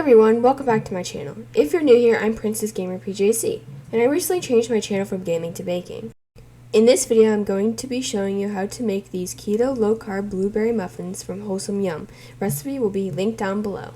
everyone, welcome back to my channel. If you're new here, I'm Princess Gamer PJC, and I recently changed my channel from gaming to baking. In this video, I'm going to be showing you how to make these keto low-carb blueberry muffins from Wholesome Yum. Recipe will be linked down below.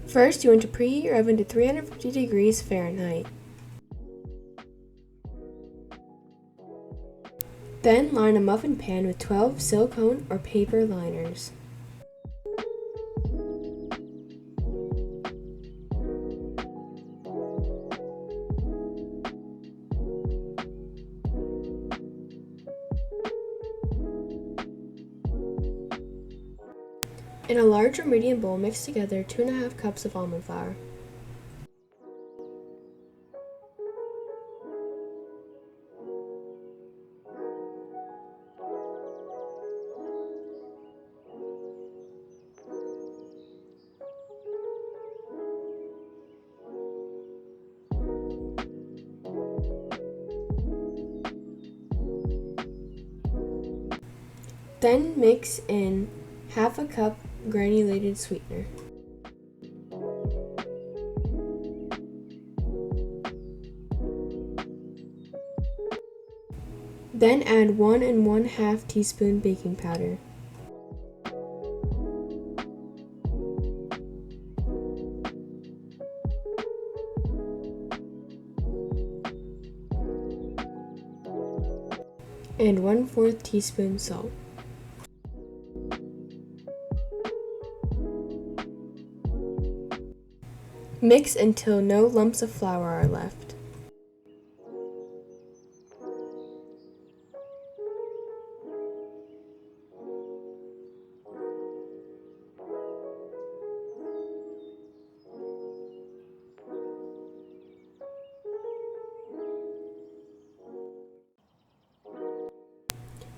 First, you want to preheat your oven to 350 degrees Fahrenheit. Then line a muffin pan with 12 silicone or paper liners. In a large or medium bowl, mix together 2½ cups of almond flour. Then mix in ½ cup granulated sweetener. Then add 1 1/2 teaspoon baking powder. And 1/4 teaspoon salt. Mix until no lumps of flour are left.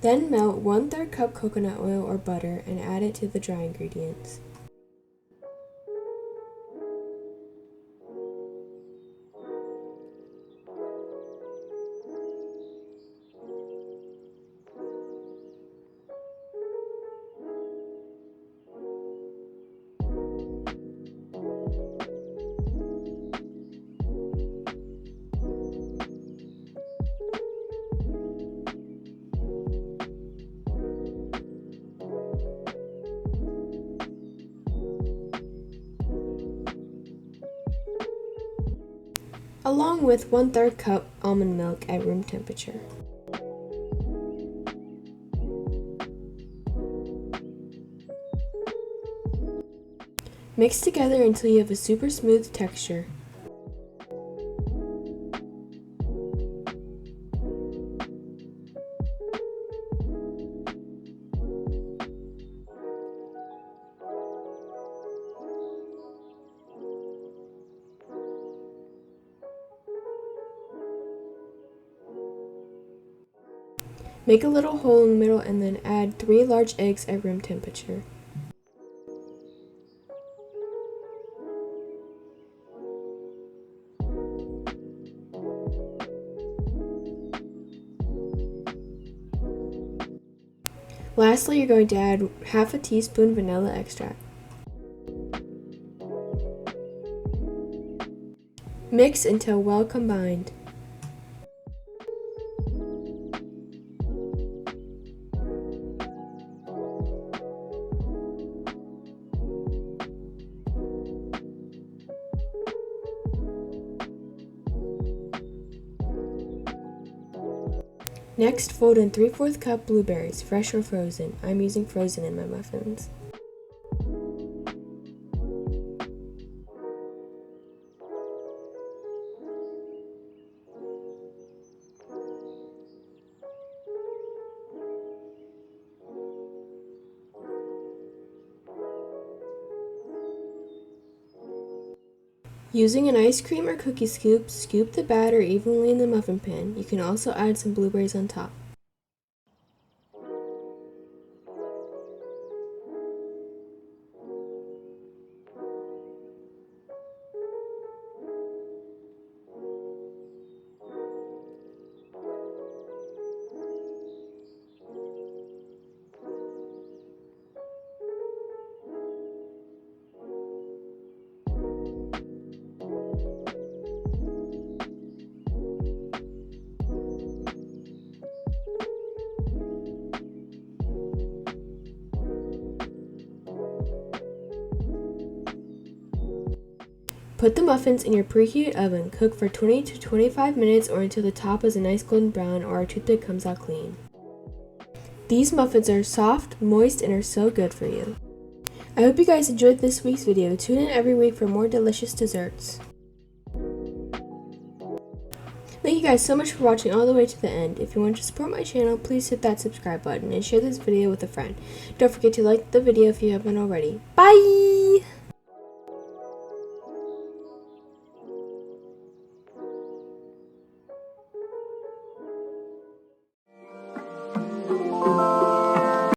Then melt 1/3 cup coconut oil or butter and add it to the dry ingredients. Along with 1/3 cup almond milk at room temperature. Mix together until you have a super smooth texture. Make a little hole in the middle and then add 3 large eggs at room temperature. Lastly, you're going to add ½ teaspoon vanilla extract. Mix until well combined. Next, fold in 3/4 cup blueberries, fresh or frozen. I'm using frozen in my muffins. Using an ice cream or cookie scoop, scoop the batter evenly in the muffin pan. You can also add some blueberries on top. Put the muffins in your preheated oven. Cook for 20 to 25 minutes or until the top is a nice golden brown or a toothpick comes out clean. These muffins are soft, moist, and are so good for you. I hope you guys enjoyed this week's video. Tune in every week for more delicious desserts. Thank you guys so much for watching all the way to the end. If you want to support my channel, please hit that subscribe button and share this video with a friend. Don't forget to like the video if you haven't already. Bye!